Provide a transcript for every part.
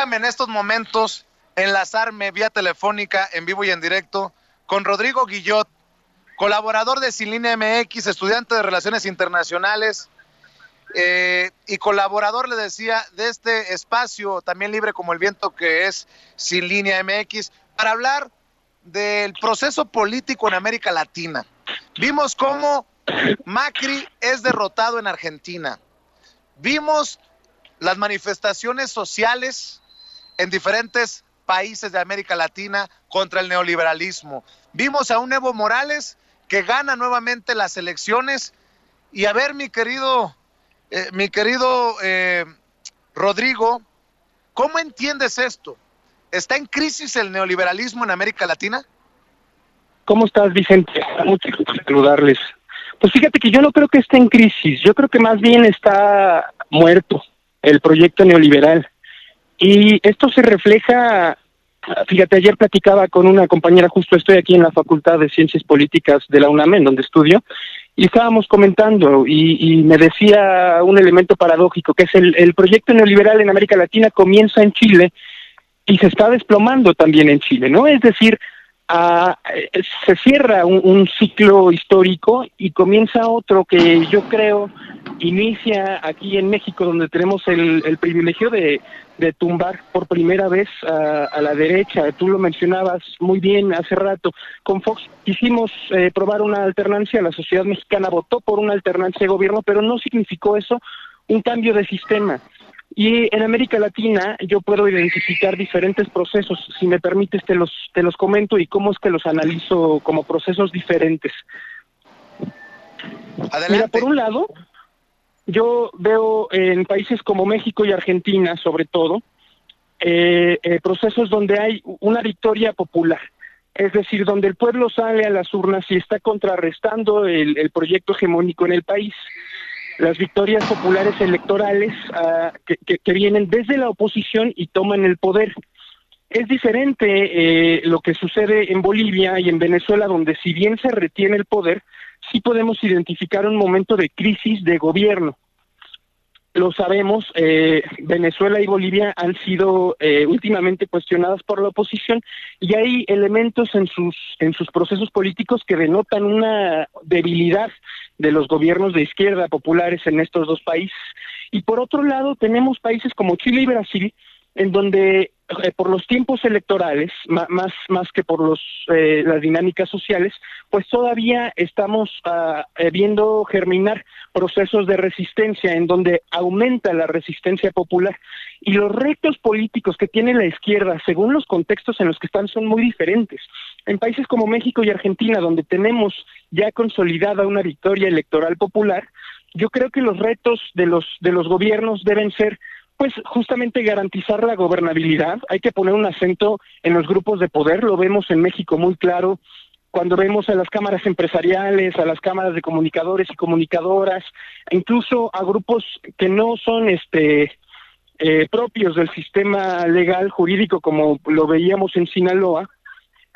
En estos momentos enlazarme vía telefónica en vivo y en directo con Rodrigo Guillot, colaborador de Sin Línea MX, estudiante de Relaciones Internacionales y colaborador, le decía, de este espacio también libre como el viento que es Sin Línea MX, para hablar del proceso político en América Latina. Vimos cómo Macri es derrotado en Argentina. Vimos las manifestaciones sociales en diferentes países de América Latina contra el neoliberalismo. Vimos a un Evo Morales que gana nuevamente las elecciones. Y a ver, mi querido Rodrigo, ¿cómo entiendes esto? ¿Está en crisis el neoliberalismo en América Latina? ¿Cómo estás, Vicente? Mucho gusto saludarles. Pues fíjate que yo no creo que esté en crisis, yo creo que más bien está muerto el proyecto neoliberal. Y esto se refleja, fíjate, ayer platicaba con una compañera, justo estoy aquí en la Facultad de Ciencias Políticas de la UNAM, en donde estudio, y estábamos comentando, y me decía un elemento paradójico, que es el proyecto neoliberal en América Latina comienza en Chile y se está desplomando también en Chile, ¿no? Es decir, se cierra un ciclo histórico y comienza otro que yo creo inicia aquí en México, donde tenemos el privilegio de tumbar por primera vez a la derecha. Tú lo mencionabas muy bien hace rato. Con Fox quisimos probar una alternancia, la sociedad mexicana votó por una alternancia de gobierno, pero no significó eso un cambio de sistema. Y en América Latina yo puedo identificar diferentes procesos, si me permites te los comento y cómo es que los analizo como procesos diferentes. Adelante. Mira, por un lado, yo veo en países como México y Argentina, sobre todo, procesos donde hay una victoria popular, es decir, donde el pueblo sale a las urnas y está contrarrestando el proyecto hegemónico en el país. Las victorias populares electorales que vienen desde la oposición y toman el poder. Es diferente lo que sucede en Bolivia y en Venezuela, donde si bien se retiene el poder, sí podemos identificar un momento de crisis de gobierno. Lo sabemos, Venezuela y Bolivia han sido últimamente cuestionadas por la oposición y hay elementos en sus procesos políticos que denotan una debilidad de los gobiernos de izquierda populares en estos dos países. Y por otro lado tenemos países como Chile y Brasil, en donde por los tiempos electorales, más que por las dinámicas sociales, pues todavía estamos viendo germinar procesos de resistencia en donde aumenta la resistencia popular y los retos políticos que tiene la izquierda según los contextos en los que están son muy diferentes. En países como México y Argentina, donde tenemos ya consolidada una victoria electoral popular, yo creo que los retos de los gobiernos deben ser pues justamente garantizar la gobernabilidad. Hay que poner un acento en los grupos de poder, lo vemos en México muy claro cuando vemos a las cámaras empresariales, a las cámaras de comunicadores y comunicadoras, incluso a grupos que no son propios del sistema legal jurídico como lo veíamos en Sinaloa.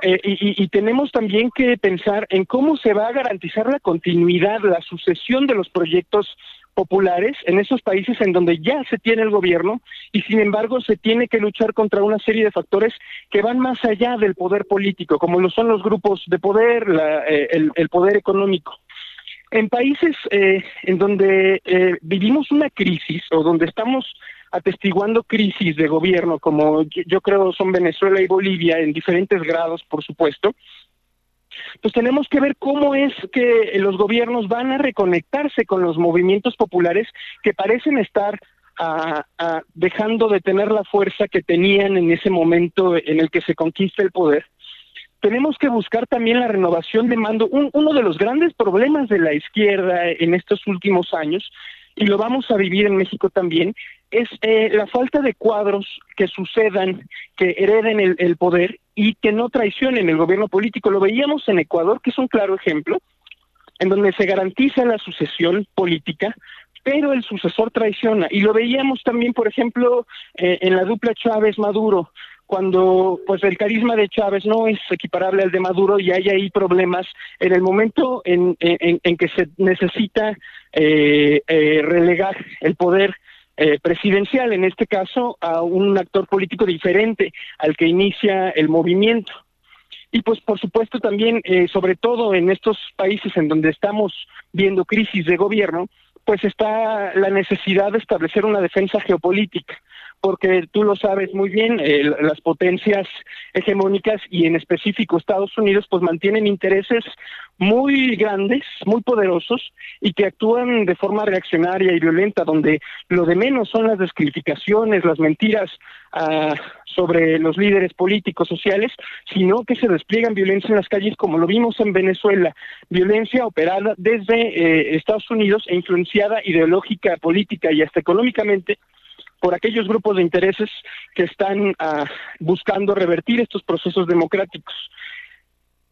Y tenemos también que pensar en cómo se va a garantizar la continuidad, la sucesión de los proyectos populares en esos países en donde ya se tiene el gobierno y sin embargo se tiene que luchar contra una serie de factores que van más allá del poder político, como lo son los grupos de poder, el poder económico. En países en donde vivimos una crisis o donde estamos atestiguando crisis de gobierno, como yo creo son Venezuela y Bolivia, en diferentes grados, por supuesto, pues tenemos que ver cómo es que los gobiernos van a reconectarse con los movimientos populares que parecen estar dejando de tener la fuerza que tenían en ese momento en el que se conquista el poder. Tenemos que buscar también la renovación de mando. Uno de los grandes problemas de la izquierda en estos últimos años, y lo vamos a vivir en México también, es la falta de cuadros que sucedan, que hereden el poder y que no traicionen el gobierno político. Lo veíamos en Ecuador, que es un claro ejemplo, en donde se garantiza la sucesión política, pero el sucesor traiciona. Y lo veíamos también, por ejemplo, en la dupla Chávez-Maduro, cuando pues el carisma de Chávez no es equiparable al de Maduro y hay ahí problemas en el momento en que se necesita relegar el poder presidencial, en este caso a un actor político diferente al que inicia el movimiento. Y pues por supuesto también, sobre todo en estos países en donde estamos viendo crisis de gobierno, pues está la necesidad de establecer una defensa geopolítica, porque tú lo sabes muy bien, las potencias hegemónicas y en específico Estados Unidos pues mantienen intereses muy grandes, muy poderosos y que actúan de forma reaccionaria y violenta, donde lo de menos son las descalificaciones, las mentiras sobre los líderes políticos, sociales, sino que se despliegan violencia en las calles como lo vimos en Venezuela, violencia operada desde Estados Unidos e influenciada ideológica, política y hasta económicamente por aquellos grupos de intereses que están buscando revertir estos procesos democráticos.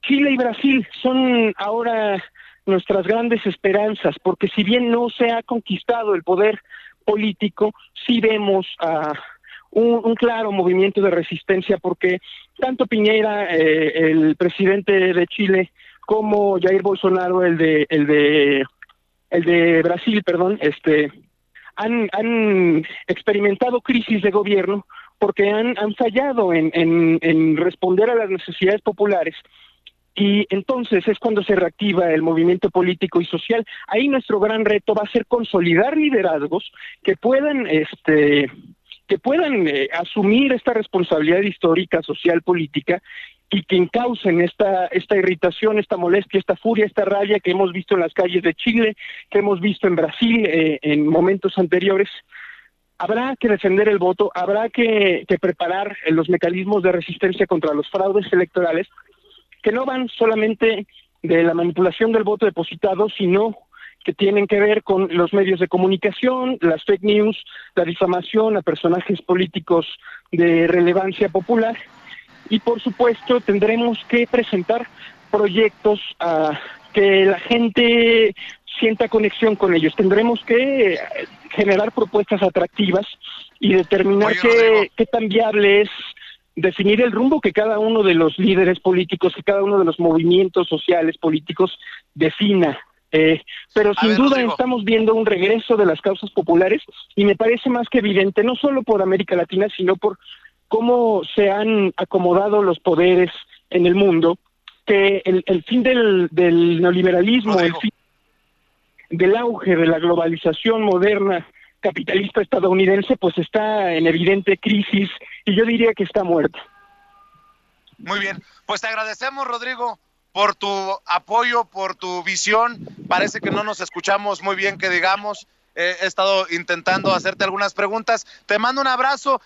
Chile y Brasil son ahora nuestras grandes esperanzas, porque si bien no se ha conquistado el poder político, sí vemos un claro movimiento de resistencia, porque tanto Piñera, el presidente de Chile, como Jair Bolsonaro, el de Brasil, perdón, han experimentado crisis de gobierno porque han fallado en responder a las necesidades populares. Y entonces es cuando se reactiva el movimiento político y social. Ahí nuestro gran reto va a ser consolidar liderazgos que puedan asumir esta responsabilidad histórica, social, política, y que encaucen esta irritación, esta molestia, esta furia, esta rabia que hemos visto en las calles de Chile, que hemos visto en Brasil en momentos anteriores. Habrá que defender el voto, habrá que preparar los mecanismos de resistencia contra los fraudes electorales, que no van solamente de la manipulación del voto depositado, sino que tienen que ver con los medios de comunicación, las fake news, la difamación a personajes políticos de relevancia popular. Y por supuesto tendremos que presentar proyectos que la gente sienta conexión con ellos. Tendremos que generar propuestas atractivas y determinar qué tan viable es definir el rumbo que cada uno de los líderes políticos, que cada uno de los movimientos sociales políticos defina. Pero sin duda Rodrigo, estamos viendo un regreso de las causas populares y me parece más que evidente, no solo por América Latina, sino por cómo se han acomodado los poderes en el mundo, que el fin del neoliberalismo, Rodrigo, el fin del auge de la globalización moderna capitalista estadounidense, pues está en evidente crisis y yo diría que está muerta. Muy bien, pues te agradecemos, Rodrigo, por tu apoyo, por tu visión. Parece que no nos escuchamos muy bien, que digamos. He estado intentando hacerte algunas preguntas. Te mando un abrazo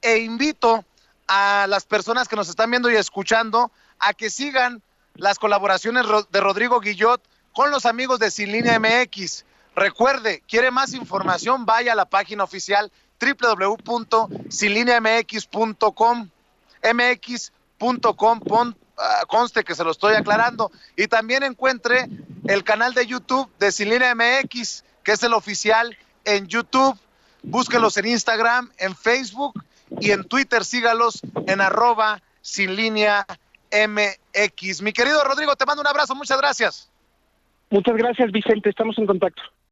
e invito a las personas que nos están viendo y escuchando a que sigan las colaboraciones de Rodrigo Guillot con los amigos de Sin Línea MX. Recuerde, quiere más información, vaya a la página oficial www.sinlineamx.com, conste que se lo estoy aclarando, y también encuentre el canal de YouTube de Sin Línea MX, que es el oficial en YouTube. Búsquelos en Instagram, en Facebook y en Twitter, sígalos en @sinlineamx. Mi querido Rodrigo, te mando un abrazo, muchas gracias. Muchas gracias, Vicente, estamos en contacto.